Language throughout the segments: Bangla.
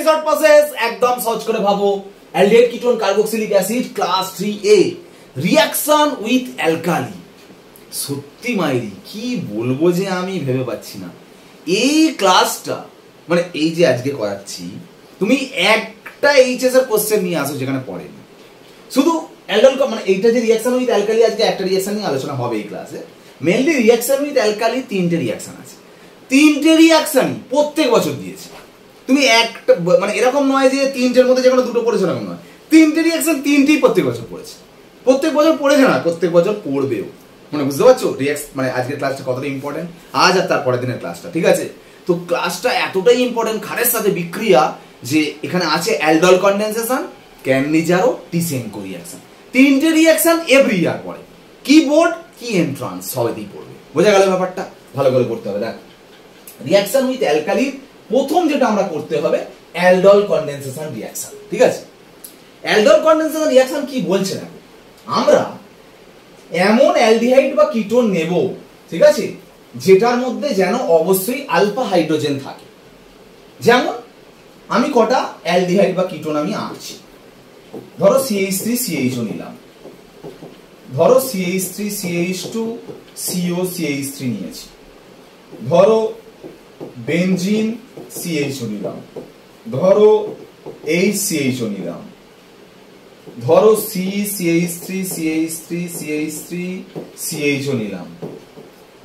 শর্ট প্রসেস একদম সহজ করে ভাবো। Aldehyde ketone carboxylic acid class 3A reaction with alkali. সত্যি মাইরি কি বলবো যে আমি ভেবে পাচ্ছি না। এই ক্লাসটা মানে এই যে আজকে করাচ্ছি, তুমি একটা এইচএস এর কোশ্চেন নিয়ে আসো যেখানে পড়েনি। শুধু অ্যালডল মানে এইটা যে রিঅ্যাকশন উইথ অ্যালকালি, আজকে একটা রিঅ্যাকশন নিয়ে আলোচনা হবে এই ক্লাসে। মেইনলি রিঅ্যাকশন উইথ অ্যালকালি 3টে রিঅ্যাকশন আছে। 3টে রিঅ্যাকশন প্রত্যেক বছর দিয়েছে। তুমি একটা মানে এরকম নয় যে 3টের মধ্যে যে কোনো দুটো পড়েছো এরকম নয়। 3টে রিঅ্যাকশন 3টেই প্রত্যেক বছর পড়েছে। প্রত্যেক বছর পড়েছে না, প্রত্যেক বছর পড়বেও। মানে বুঝতে পারছো মানে আজকের ক্লাসটা কতটা ইম্পর্টেন্ট, আজ আর তার পরের দিনের ক্লাসটা, ঠিক আছে? তো ক্লাসটা এতটাই ইম্পর্টেন্ট ক্ষারের সাথে বিক্রিয়া যে এখানে আছে অ্যালডল কনডেনসেশন, ক্যান্নিজারো, টিসেনকো রিঅ্যাকশন। 3টে রিঅ্যাকশন এভরি ইয়ার পড়ে। কি বোর্ড কি এন্ট্রান্স সবেতেই পড়বে। বোঝা গেল ব্যাপারটা? ভালো করে পড়তে হবে। দেখ, রিঅ্যাকশন উইথ অ্যালকালির প্রথম যেটা আমরা করতে হবে অ্যালডল কনডেনসেশন রিঅ্যাকশন, ঠিক আছে? অ্যালডল কনডেনসেশন রিঅ্যাকশন কি বলছে না, আমরা এমন অ্যালডিহাইড বা কিটোন নেব, ঠিক আছে, যেটার মধ্যে যেন অবশ্যই আলফা হাইড্রোজেন থাকে। যেমন আমি কটা অ্যালডিহাইড বা কিটোন আমি আঁকছি। ধরো CH3 CHO নিলাম, ধরো CH3 CH2 CO CH3 নিয়েছি, ধরো বেনজিন CHO নিলাম, ধরো HCHO নিলাম, ধরো CH3 CH3 CH3 CHO নিলাম।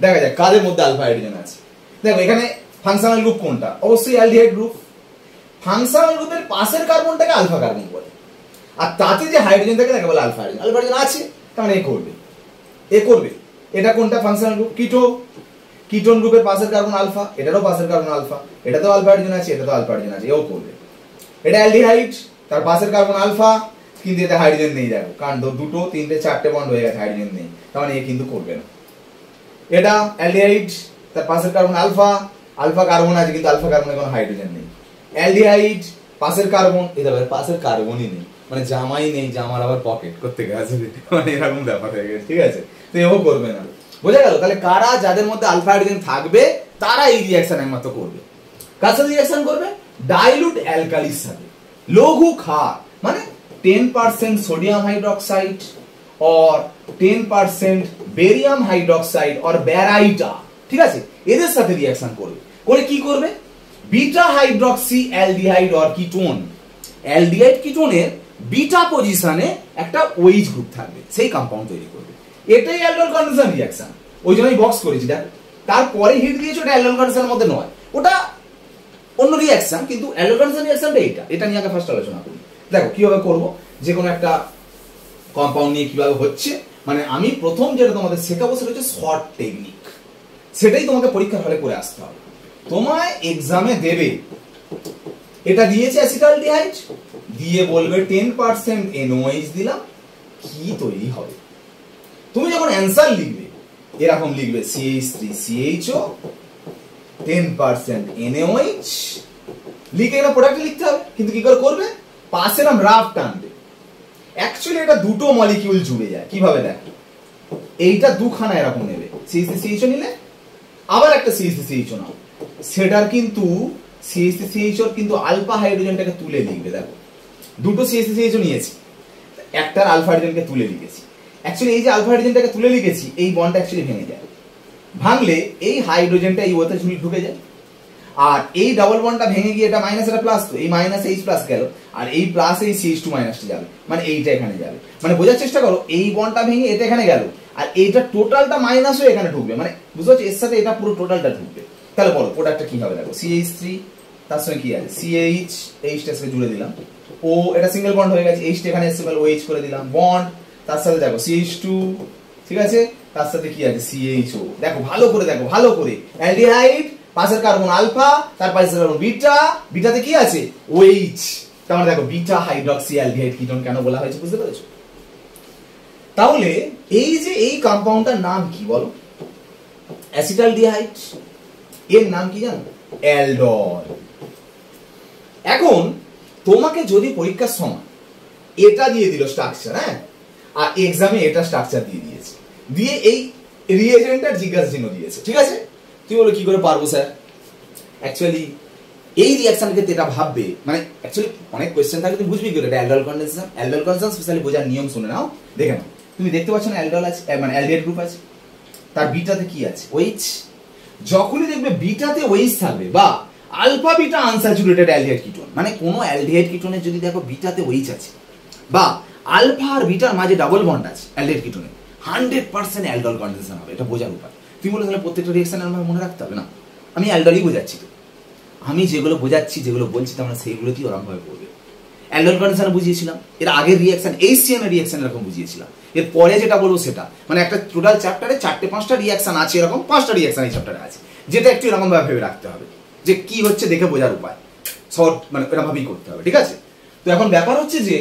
দেখা যাক কাদের মধ্যে আলফা হাইড্রোজেন আছে। দেখো এখানে ফাংশনাল গ্রুপ কোনটা? অবশ্যই অ্যালডিহাইড গ্রুপ। ফাংশনাল গ্রুপের পাশের কার্বনটাকে আলফা কার্বন বলে, আর তাতে যে হাইড্রোজেন থাকে তাকে বলে আলফা হাইড্রোজেন। আলফা হাইড্রোজেন আছে তার মানে এ করবে। এটা কোনটা ফাংশনাল গ্রুপ? কিটোন গ্রুপের পাশের কার্বন আলফা, এটারও পাশের কার্বন আলফা, এটাতেও আলফা হাইড্রোজেন আছে, এটাতেও আলফা হাইড্রোজেন আছে, এও করবে। এটা অ্যালডিহাইড, তার পাশের কার্বন আলফা, কিন্তু এটা হাইড্রোজেন নেই। দেখো কারণ দুটো তিনটে চারটে বন্ড হয়ে গেছে, হাইড্রোজেন নেই, তার মানে এ কিন্তু করবে না। এটা অ্যালডিহাইড, তার পাশের কার্বন আলফা, আলফা কার্বন আছে কিন্তু আলফা কার্বনে কোনো হাইড্রোজেন নেই। অ্যালডিহাইড, পাশের কার্বন, এটা পাশের কার্বনই নেই, মানে জামাই নেই, জামার আবার পকেট করতে গেছে, মানে এরকম ব্যাপার হয়ে গেছে, ঠিক আছে? তো এও করবে না। বোঝা গেল? তাহলে কারা যাদের মধ্যে আলফা হাইড্রোজেন থাকবে তারা এই রিঅ্যাকশন একমাত্র করবে। কার সাথে রিঅ্যাকশন করবে? ডাইলুট অ্যালকালির সাথে। লঘু ক্ষার মানে 10% sodium hydroxide or 10% barium hydroxide or baryta, ঠিক আছে, এদের সাথে রিঅ্যাকশন করবে। করে কি করবে? Beta hydroxy aldehyde or ketone. Aldehyde কিটোনের বিটা পজিশনে একটা OH গ্রুপ থাকবে, সেই কম্পাউন্ড তৈরি করবে। এটাই অ্যালডল কনডেনসেশন রিঅ্যাকশন। ওই জন্যই বক্স করেছি। দেখ তারপরে হিট দিয়েছে, ওটা অ্যালডল কনডেনসেশনের মধ্যে নয়, ওটা অন্য রিঅ্যাকশন, কিন্তু অ্যালডল কনডেনসেশন রিঅ্যাকশনটা এটা নিয়ে আগে ফার্স্ট আলোচনা করি। দেখো কিভাবে করব, যে কোনো একটা কম্পাউন্ড নিয়ে কিভাবে হচ্ছে, মানে আমি প্রথম যেটা তোমাদের শেখাবো সেটা হচ্ছে শর্ট টেকনিক। সেটাই তোমাকে পরীক্ষার হলে করে আসতে হবে। তোমায় এক্সামে দেবে এটা দিয়েছে অ্যাসিটালডিহাইড, দিয়ে বলবে 10% NOH দিলাম, কি তৈরি হবে? তুমি যখন অ্যান্সার লিখবে এরকম লিখবে CH3 CHO 10% NaOH, লিখে এটা প্রোডাক্ট লিখতে হবে। কিন্তু কি করে করবে? পাশে নাম রাফ টানবে। অ্যাকচুয়ালি এটা দুটো মলিকিউল জুড়ে যায়। কিভাবে? দেখ এইটা দুখানা এরকম নেবে, CH3 CHO নিলে আবার একটা CH3 CHO নাও, সেটার কিন্তু CH3 CHO কিন্তু আলফা হাইড্রোজেনটাকে তুলে লিখবে। দেখো দুটো CH3 CHO নিয়েছি, একটার আলফা হাইড্রোজেনকে তুলে লিখেছি। অ্যাকচুয়ালি এই যে আলফা হাইড্রোজেনটাকে তুলে লিখেছি, এই বন্ডটা অ্যাকচুয়ালি ভেঙে যায়। ভাঙলে এই হাইড্রোজেনটা এই ওতে ঢুকে যায়, আর এই ডাবল বন্ডটা ভেঙে গিয়ে এটা মাইনাস, এটা প্লাস, তো এই মাইনাস H প্লাস গেল, আর এই প্লাস এই CH2 মাইনাসটা যাবে, মানে এইটা এখানে যাবে। মানে বোঝার চেষ্টা করো, এই বন্ডটা ভেঙে এটা এখানে গেল, আর এইটা টোটালটা মাইনাস হয়ে এখানে ঢুকবে, মানে বুঝতে পারছো, এর সাথে এটা পুরো টোটালটা ঢুকবে। তাহলে বলো প্রোডাক্টটা কি হবে? দেখো CH3, তার সঙ্গে কি আছে CH, H-টার সাথে জুড়ে দিলাম, ও এটা সিঙ্গেল বন্ড হয়ে গেছে, H এখানে এসে OH করে দিলাম বন্ড, তার সাথে দেখো CH2, ঠিক আছে, তার সাথে কি আছে CHO। দেখো ভালো করে, দেখো ভালো করে, অ্যালডিহাইড পাশের কার্বন আলফা, তার পাশের কার্বন বিটা, বিটাতে কি আছে OH। তার মানে দেখো বিটা হাইড্রক্সি অ্যালডিহাইড কিটোন কেন বলা হয়েছে, বুঝতে পেরেছো? তাহলে এই যে এই কম্পাউন্ডটার নাম কি বলো? অ্যাসিটালডিহাইড। এর নাম কি জানো? অ্যালডল। এখন তোমাকে যদি পরীক্ষার সময় এটা দিয়ে দিল স্ট্রাকচার, হ্যাঁ, আর এক্সামে এটা স্ট্রাকচার দিয়ে দিয়েছে, দিয়ে এই রিএজেন্টটার জিজ্ঞাসা চিহ্ন দিয়েছে, ঠিক আছে, তুই বলো কি করে পারবো স্যার? অ্যাকচুয়ালি এই রিঅ্যাকশনের ক্ষেত্রে এটা ভাববে, মানে অ্যাকচুয়ালি অনেক কোয়েশ্চেন থাকে, তুমি বুঝবি কি এটা aldol condensation. Aldol condensation specially বোঝার নিয়ম শুনে নাও, দেখে নাও। তুমি দেখতে পাচ্ছ না অ্যালডোল আছে, মানে অ্যালডিহাইড গ্রুপ আছে, তার বিটাতে কি আছে? OH। যখনই দেখবে বিটাতে OH থাকবে বা alpha beta unsaturated aldehyde ketone, মানে কোনো অ্যালডিহাইড কিটোনের যদি দেখো বিটাতে OH আছে বা আলফা আর বিটার মাঝে ডাবল বন্ড আছে অ্যালডিহাইড কিটোনে, 100% অ্যালডোল কন্ডেনসেশন হবে। এটা বোঝার উপায়। তুমি বলে তাহলে প্রত্যেকটা রিঅ্যাকশন আমার মনে রাখতে হবে না, আমি অ্যালডোলই বোঝাচ্ছি তো, আমি যেগুলো বোঝাচ্ছি যেগুলো বলছি তোমরা সেইগুলোতেই ওরকম ভাবে পড়বে। অ্যালডোল কন্ডেনসেশন বুঝিয়েছিলাম, এর আগের রিঅ্যাকশন HCN এর রিঅ্যাকশন এরকম বুঝিয়েছিলাম। এর পরে যেটা বলবো সেটা মানে একটা টোটাল চ্যাপ্টারে 4-5টা রিঅ্যাকশন আছে, এরকম 5টা রিঅ্যাকশন এই চ্যাপ্টারে আছে, যেটা একটু এরকম ভাবে ভেবে রাখতে হবে যে কি হচ্ছে দেখে বোঝার উপায়, শর্ট মানে এরকম ভাবেই করতে হবে, ঠিক আছে? তো এখন ব্যাপার হচ্ছে যে,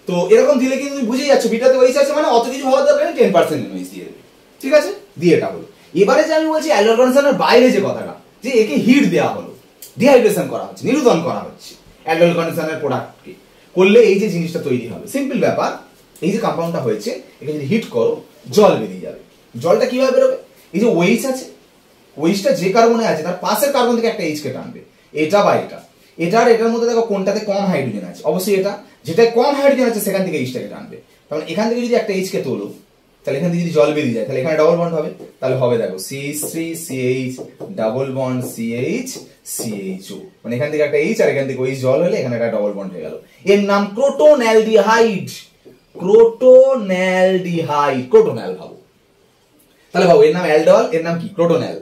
তো এরকম দিলে কিন্তু তুমি বুঝেই যাচ্ছ বিটাতে OH আছে মানে অত কিছু হওয়ার দরকার নেই, 10% OH দিয়ে দেবে, ঠিক আছে? দিয়ে এটা হলো। এবারে যে আমি বলছি অ্যালডোল কন্ডেনসেশনের বাইরে যে কথাটা, যে একে হিট দেওয়া হলো, ডিহাইড্রেশন করা হচ্ছে, নিরুদন করা হচ্ছে অ্যালডোল কন্ডেনসেশনের প্রোডাক্টকে, করলে এই যে জিনিসটা তৈরি হবে, সিম্পল ব্যাপার। এই যে কম্পাউন্ডটা হয়েছে একে যদি হিট করো জল বেরিয়ে যাবে। জলটা কিভাবে বেরোবে? এই যে OH আছে, OH-টা যে কার্বনে আছে তার পাশের কার্বন থেকে একটা H কে টানবে, এটা বা এটা, এটার মধ্যে দেখো কোনটাতে কম হাইড্রোজেন আছে, অবশ্যই এটা, যেটা কম হাইড্রোজেন আছে সেখান থেকে H-টাকে টানবে। তাহলে এখান থেকে যদি একটা H কে তোলো, তাহলে এখান থেকে যদি জল বেরিয়ে যায় তাহলে এখানে ডাবল বন্ড হবে, তাহলে হবে দেখো CH3CH double bond CH CHO, মানে এখান থেকে একটা H আর এখান থেকে OH জল হলে এখানে একটা ডাবল বন্ড হয়ে গেল। এর নাম ক্রোটোন্যালডিহাইড। ক্রোটোন্যালডিহাইড, ক্রোটোন্যাল ভাবো, তাহলে ভাবো এর নাম অ্যালডোল, এর নাম কি? ক্রোটোন্যাল।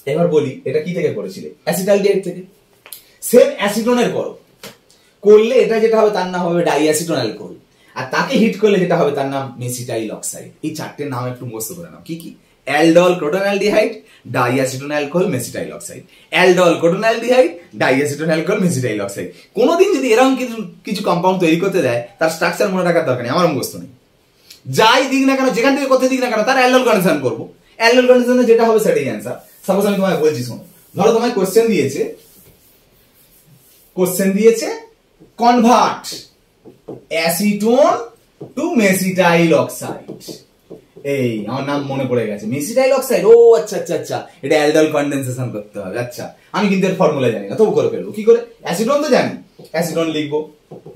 এবার বলি এটা কি থেকে করেছিলে? অ্যাসিটালডিহাইড থেকে। সেম অ্যাসিটোনের করো, করলে এটা যেটা হবে তার নাম হবে ডাইঅ্যাসিটোন অ্যালকোহল, আর তাকে হিট করলে যেটা হবে তার নাম মেসিটাইল অক্সাইড। এই চারটে নাম একটু মুখস্থ করে নাও, কি কি? Aldol crotonaldehyde, diacetone alcohol, mesityl oxide. Aldol crotonaldehyde, diacetone alcohol, mesityl oxide. কোনোদিন যদি এরকম কিছু কম্পাউন্ড তৈরি করতে দেয় তার স্ট্রাকচার মনে রাখার দরকার নেই, আমার মুখস্থ নেই। যাই দিক না কেন, যেখান থেকে করতে দিক না কেন, তার অ্যালডোল কন্ডেনসেশন করবো। অ্যালডোল কন্ডেনসেশনে যেটা হবে সেটাই অ্যান্সার। সাপোজ আমি তোমায় বলছি, শোনো, ধরো তোমায় কোশ্চেন দিয়েছে কনভার্ট অ্যাসিটোন টু মেসিটাইল অক্সাইড। এই আমার নাম মনে পড়ে গেছে, মেসিটাইল অক্সাইড। ও আচ্ছা আচ্ছা আচ্ছা, এটা অ্যালডোল কন্ডেনসেশন করতে হবে। আচ্ছা, আমি কিন্তু এর ফর্মুলা জানি না, তবু করে ফেলবো। কি করে? অ্যাসিটোন তো জানি, অ্যাসিটোন লিখবো,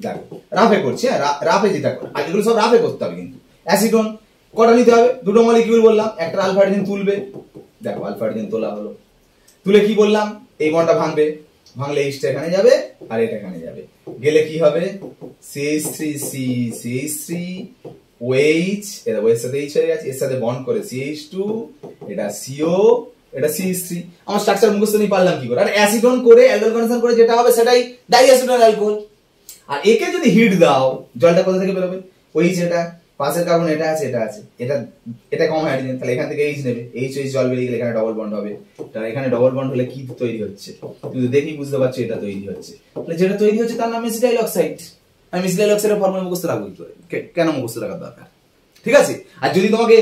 দেখো রাফে করছি, হ্যাঁ রাফে যেটা করে, আর এগুলো সব রাফে করতে হবে। কিন্তু অ্যাসিটোন কটা নিতে হবে? দুটো মলিকিউল বললাম, একটা আলফা হাইড্রোজেন তুলবে, দেখো আলফা হাইড্রোজেন তোলা হলো, তুলে কি বললাম? এই বন্ডটা ভাঙবে, ভাঙলে H-টা এখানে যাবে আর এটা এখানে যাবে, গেলে কি হবে? CH3C CH3 OH, এটা OH সাথে H হয়ে গেছে, এর সাথে বন্ড করে CH2, এটা CO, এটা CH3। আমার স্ট্রাকচার মুখস্থ নেই, পারলাম কি করে? আর অ্যাসিটোন করে অ্যালডোল কন্ডেনসেশন করে যেটা হবে সেটাই ডাইঅ্যাসিটোন অ্যালকোহল। আর একে যদি হিট দাও, জলটা কোথা থেকে বেরোবে? OH, এটা পাশের কার্বন এটা আছে, এটা কম হাইড্রোজেন, তাহলে এখান থেকে H নেবে, H জল বেরিয়ে গেলে এখানে ডবল বন্ড হবে। তাহলে এখানে ডবল বন্ড হলে কি তৈরি হচ্ছে? তুমি দেখেই বুঝতে পারছো এটা তৈরি হচ্ছে। তাহলে যেটা তৈরি হচ্ছে তার নাম মেসিটাইল অক্সাইড। আমি মেসিটাইল অক্সাইডের ফর্মুলা মুখস্থ রাখবো কি করে? কেন মুখস্থ রাখার দরকার? ঠিক আছে? আর যদি তোমাকে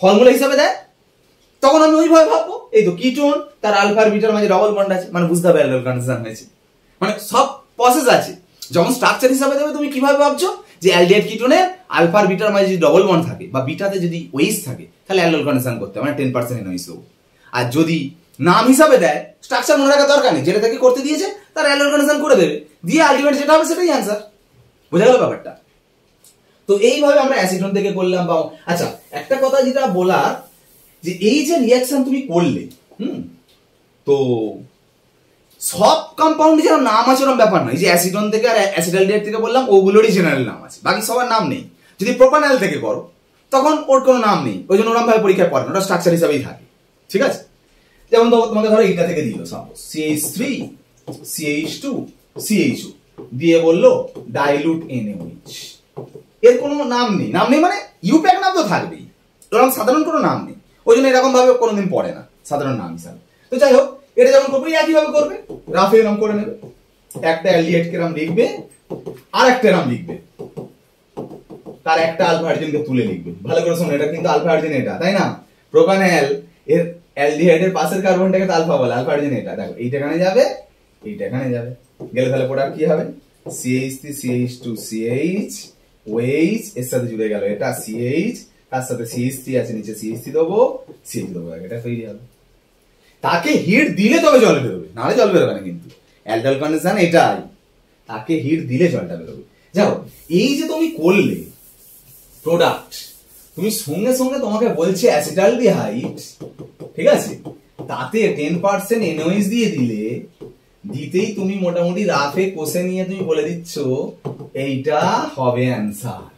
ফর্মুলা হিসাবে দেয় তখন আমি ওইভাবে ভাববো, এই তো কিটোন, তার আলফা আর বিটার মাঝে ডবল বন্ড আছে, মানে বুঝতে হবে অ্যালডোল কন্ডেনসেশন হয়েছে, মানে সব প্রসেস আছে। যখন স্ট্রাকচার হিসাবে দেবে তুমি কিভাবে ভাবছো যে অ্যালডিহাইড কিটোনের আলফা আর বিটার মাঝে যদি ডবল বন্ড থাকে বা বিটাতে যদি OH থাকে তাহলে অ্যালডোল কন্ডেনসেশন করতে হবে, মানে 10% NOH দেবো। আর যদি নাম হিসাবে দেয়, স্ট্রাকচার মনে রাখার দরকার নেই, যেটা থেকে করতে দিয়েছে তার অ্যালডোল কন্ডেনসেশন করে দেবে, দিয়ে আলটিমেট যেটা হবে সেটাই অ্যান্সার। বোঝা গেল ব্যাপারটা? তো এইভাবে আমরা অ্যাসিটোন থেকে করলাম। বা আচ্ছা, একটা কথা যেটা বলার, যে এই যে রিঅ্যাকশন তুমি করলে, তো সব কম্পাউন্ডে যেন নাম আছে এরকম ব্যাপার নয়। যে অ্যাসিটোন থেকে আর অ্যাসিটালডিহাইড থেকে বললাম ওগুলোরই জেনারেল নাম আছে, বাকি সবার নাম নেই। যদি প্রোপানল থেকে করো তখন ওর কোনো নাম নেই, ওই জন্য ওরকম ভাবে পরীক্ষায় পড়ে না, ওটা স্ট্রাকচার হিসাবেই থাকে। ঠিক আছে? যেমন তোমাকে ধরো এইটা থেকে দিল সাপোজ CH3 CH2 CHO দিয়ে বললো ডাইলুট NaOH, এর কোনো নাম নেই। নাম নেই মানে ইউপ্যাক নাম তো থাকবেই, ওরকম সাধারণ কোনো নাম নেই, ওই জন্য এরকম ভাবে কোনোদিন পড়ে না সাধারণ নাম হিসাবে। তো যাই হোক, এটা যেমন করবে একইভাবে করবে, রাফে এরকম করে নেবে, একটা অ্যালডিহাইড কে নাম লিখবে আর একটা নাম লিখবে, তার একটা আলফা হাইড্রোজেনকে তুলে লিখবে। ভালো করে শোনো, এটা কিন্তু আলফা হাইড্রোজেন, এটা তাই না? প্রোপানল এর অ্যালডিহাইডের পাশের কার্বনটাকে তো আলফা বলে, আলফা হাইড্রোজেন এটা, দেখো এইটা এখানে যাবে, এইটা এখানে যাবে, গেলে তাহলে প্রোডাক্ট কি হবে? CH3 CH2 CH OH, এর সাথে জুড়ে গেল এটা CH, তার সাথে CH3 আছে, নিচে CH3 দেবো, CH দেবো, এটা তৈরি হবে। তাকে হিট দিলে তবে জল বেরোবে, নাহলে জল বেরোবে না। কিন্তু অ্যালডাল কন্ডেনসেশন এটাই, তাকে হিট দিলে জলটা বেরোবে। যাও, এই যে তুমি করলে প্রোডাক্ট, তুমি সঙ্গে সঙ্গে তোমাকে বলছে অ্যাসিটালডিহাইড, ঠিক আছে, তাতে 10% NOH দিয়ে দিতেই তুমি মোটামুটি রাফে কষে নিয়ে তুমি বলে দিচ্ছ এইটা হবে অ্যান্সার,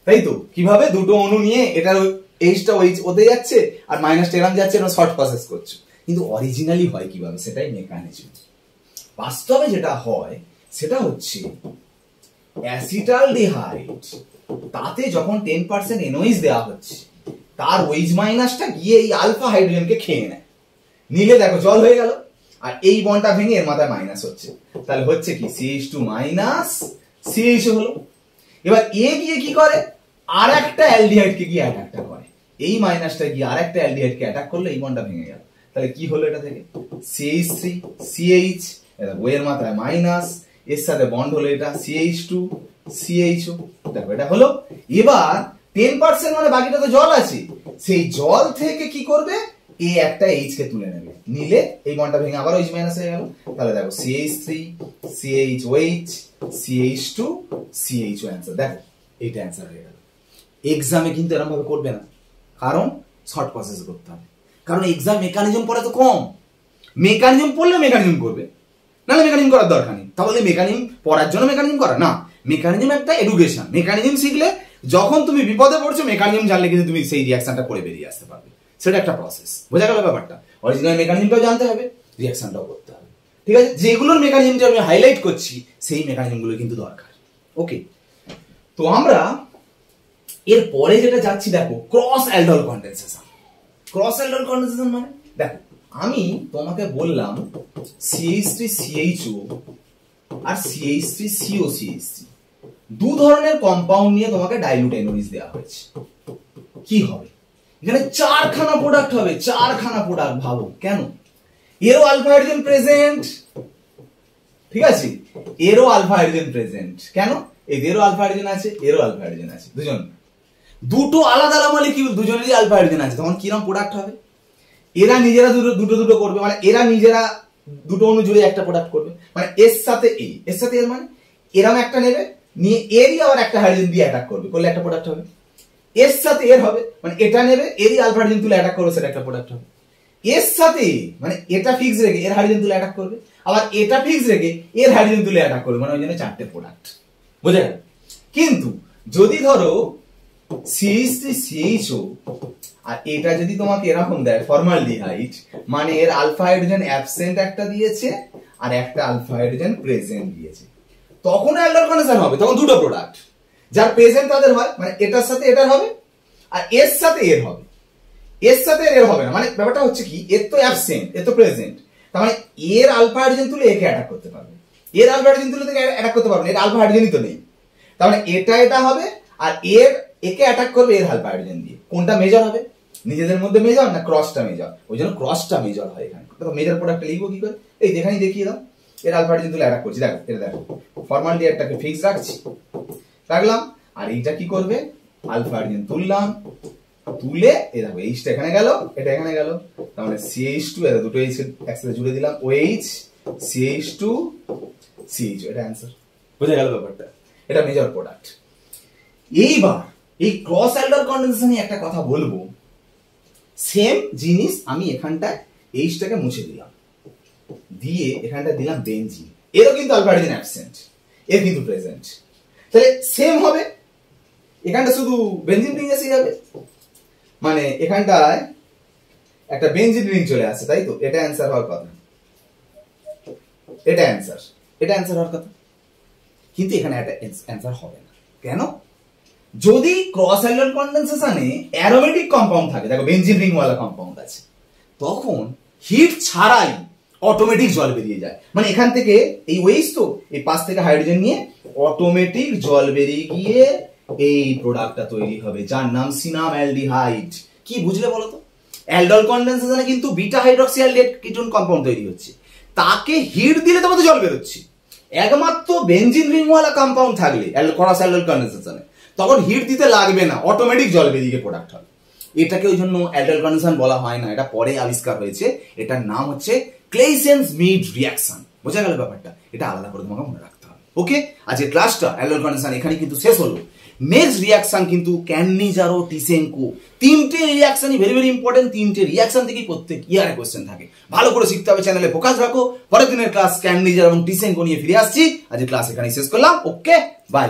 তাই তো? কিভাবে? দুটো অণু নিয়ে এটার এইচটা ওতে যাচ্ছে আর মাইনাসটা এরকম যাচ্ছে, এটা শর্ট প্রসেস করছো। কিন্তু অরিজিনালি হয় কিভাবে, সেটাই মেকানিজম। বাস্তবে যেটা হয় সেটা হচ্ছে অ্যাসিটালডিহাইড, তাতে যখন 10% NOH দেওয়া হচ্ছে, তার ওইচ মাইনাসটা গিয়ে এই আলফা হাইড্রোজেনকে খেয়ে নেয়, নিলে দেখো জল হয়ে গেল। আর এই বন্ডটা ভেঙে এর মাথায় মাইনাস হচ্ছে, তাহলে হচ্ছে কি CH2 মাইনাস CH হলো। এবার এ গিয়ে কি করে, আর একটা অ্যালডিহাইডকে গিয়ে অ্যাটাকটা করে, এই মাইনাসটা গিয়ে আর একটা অ্যালডিহাইডকে অ্যাটাক করলে এই বন্ডটা ভেঙে গেল। তাহলে কি হলো এটা থেকে? CH3 CH, এর মাথায় মাইনাস, এর সাথে বন্ড হলো এটা CH2 CHO, দেখো এটা হলো। এবার 10% মানে বাকিটা তো জল আছে, সেই জল থেকে কি করবে, এই একটা এইচ কে তুলে নেবে, নিলে এই বন্ডটা ভেঙে আবার এইচ মাইনাস হয়ে গেল। তাহলে দেখো CH3 CHOH CH2 CHO answer. দেখো এইটা অ্যান্সার হয়ে গেল। এক্সামে কিন্তু এরকম ভাবে করবে না, কারণ শর্ট প্রসেস করতে হবে। কারণ এক্সাম মেকানিজম পড়ে তো কম, মেকানিজম পড়লে মেকানিজম করবে, নাহলে মেকানিজম করার দরকার নেই। তাহলে মেকানিজম পড়ার জন্য মেকানিজম করা না, মেকানিজম একটা এডুকেশন। মেকানিজম শিখলে যখন তুমি বিপদে পড়ছো, মেকানিজম জানলে কিন্তু তুমি সেই রিঅ্যাকশনটা করে বেরিয়ে আসতে পারবে, সেটা একটা প্রসেস। বোঝা গেল ব্যাপারটা? অরিজিনাল মেকানিজমটাও জানতে হবে, রিঅ্যাকশনটাও করতে হবে, ঠিক আছে? যেগুলোর মেকানিজমটা আমি হাইলাইট করছি, সেই মেকানিজমগুলো কিন্তু দরকার। ওকে, তো আমরা এর পরে যেটা যাচ্ছি, দেখো cross aldol condensation. Cross aldol condensation মানে, দেখো আমি তোমাকে বললাম CH3 CHO আর CH3 CO CH3 দু ধরনের কম্পাউন্ড নিয়ে তোমাকে ডাইলুট NOH দেওয়া হয়েছে। কি হবে? এখানে চারখানা প্রোডাক্ট হবে, চারখানা প্রোডাক্ট। ভাবো কেন? এরও আলফা হাইড্রোজেন প্রেজেন্ট, ঠিক আছে, এরও আলফা হাইড্রোজেন প্রেজেন্ট। কেন? এদেরও আলফা হাইড্রোজেন আছে, এরও আলফা হাইড্রোজেন আছে, দুজন, দুটো আলাদা আলাদা মলিকিউল, দুজনেরই আলফা হাইড্রোজেন আছে। তখন কিরকম প্রোডাক্ট হবে? এরা নিজেরা দুটো করবে, মানে এরা নিজেরা দুটো অণু জুড়ে একটা প্রোডাক্ট করবে, মানে এর সাথে এ, এর সাথে এর, মানে এরকম একটা নেবে, নিয়ে এরই আবার একটা হাইড্রোজেন দিয়ে অ্যাটাক করবে, করলে একটা প্রোডাক্ট হবে। এর সাথে এর হবে, মানে এটা নেবে, এরই আলফা হাইড্রোজেন তুলে অ্যাটাক করবে, সেটা একটা প্রোডাক্ট হবে। এর সাথে, মানে এটা ফিক্স রেখে এর হাইড্রোজেন তুলে অ্যাটাক করবে, আবার এটা ফিক্স রেখে এর হাইড্রোজেন তুলে অ্যাটাক করবে, মানে ওই জন্য চারটে প্রোডাক্ট। বুঝে গেল? কিন্তু যদি ধরো CH3 CHO আর এটা যদি তোমাকে এরকম দেয় ফর্মালডিহাইড, মানে এর আলফা হাইড্রোজেন অ্যাবসেন্ট একটা দিয়েছে আর একটা আলফা হাইড্রোজেন প্রেজেন্ট দিয়েছে, তখন অ্যালডল কন্ডেনসেশন হবে। তখন দুটো প্রোডাক্ট, যার প্রেজেন্ট তাদের হয়, মানে এটার সাথে এটার হবে আর এর সাথে এর হবে, এর সাথে এর হবে না। মানে ব্যাপারটা হচ্ছে কি, এর তো অ্যাবসেন্ট, এর তো প্রেজেন্ট, তার মানে এর আলফা হাইড্রোজেন তুলে একে অ্যাটাক করতে পারবে, এর আলফা হাইড্রোজেন তুলে থেকে অ্যাটাক করতে পারবে, এর আলফা হাইড্রোজেনই তো নেই। তার মানে এটা হবে আর এর একে অ্যাটাক করবে এর আলফা হাইড্রোজেন দিয়ে। কোনটা মেজর হবে? নিজেদের মধ্যে মেজর না ক্রসটা মেজর? ওই জন্য ক্রসটা মেজর হয় এখানে। তো মেজর প্রোডাক্টটা লিখবো কি করে? এই দেখানি দেখিয়ে দাও, এর আলফা হাইড্রোজেন তুলে অ্যাটাক করছি, দেখো এটা দেখো, ফর্মালডিহাইডটাকে ফিক্স রাখলাম, আর এইটা কি করবে, আলফা হাইড্রোজেন তুললাম, তুলে এই দেখো এইচটা এখানে গেল, এটা এখানে গেল, তার মানে CH2, এর দুটো এইচ একসাথে জুড়ে দিলাম, OH CH2 CHO, এটা অ্যান্সার। বুঝে গেল ব্যাপারটা? এটা মেজর প্রোডাক্ট। এইবার এই ক্রস অ্যালডল কন্ডেনসেশনে একটা কথা বলবো, সেম জিনিস আমি এখানটায় এইচটাকে মুছে দিলাম, দিয়ে এখানটা দিলাম বেনজিন, এরও কিন্তু আলফা হাইড্রোজেন অ্যাবসেন্ট, এর কিন্তু প্রেজেন্ট, তাহলে সেম হবে। এখানটা শুধু বেনজিন রিং এসে যাবে, মানে এখানটায় একটা বেনজিন রিং চলে আসছে, তাই তো? এটা অ্যান্সার হওয়ার কথা, এটা অ্যান্সার হওয়ার কথা, কিন্তু এখানে একটা অ্যান্সার হবে না। কেন? যদি ক্রস অ্যালডল কন্ডেনসেশনে অ্যারোমেটিক কম্পাউন্ড থাকে, দেখো বেনজিন রিং ওয়ালা কম্পাউন্ড আছে, তখন হিট ছাড়াই অটোমেটিক জল বেরিয়ে যায়। মানে এখান থেকে এই ওয়েস তো এই পাশ থেকে হাইড্রোজেন নিয়ে অটোমেটিক জল বেরিয়ে গিয়ে এই প্রোডাক্টটা তৈরি হবে, যার নাম সিনামঅ্যালডিহাইড। কি বুঝলে বলো তো? অ্যালডল কন্ডেনসেশনে কিন্তু beta hydroxy aldehyde ketone compound তৈরি হচ্ছে, তাকে হিট দিলে তবে তো জল বেরোচ্ছে। একমাত্র বেনজিন রিংওয়ালা কম্পাউন্ড থাকলে ক্রস অ্যালডল কন্ডেনসেশনে তখন হিট দিতে লাগবে না, অটোমেটিক জল বেরিয়ে প্রোডাক্ট হবে। এটাকে ওই জন্য অ্যালডাইল কন্ডেনশন বলা হয় না, এটা পরে আবিষ্কার হয়েছে। এটার নাম হচ্ছে ক্লেইসেন্স-মিড রিঅ্যাকশন। বোঝা গেল ব্যাপারটা? এটা আলাদা করে তোমাকে মনে রাখতে হবে। ওকে, আজকে ক্লাসটা অ্যালডাইল কন্ডেনশন এখানে কিন্তু শেষ হলো। নেক্সট রিঅ্যাকশন কিন্তু ক্যান্নিজারো টিসেনকো। তিনটে রিঅ্যাকশনই ভেরি ভেরি ইম্পর্টেন্ট। তিনটে রিঅ্যাকশন থেকেই প্রত্যেক ইয়ারে কোশ্চেন থাকে। ভালো করে শিখতে হবে, চ্যানেলে ফোকাস রাখো। পরের দিনের ক্লাস ক্যান্নিজার এবং টিসেনকো নিয়ে ফিরে আসছি। আজকে ক্লাস এখানেই শেষ করলাম। ওকে, বাই।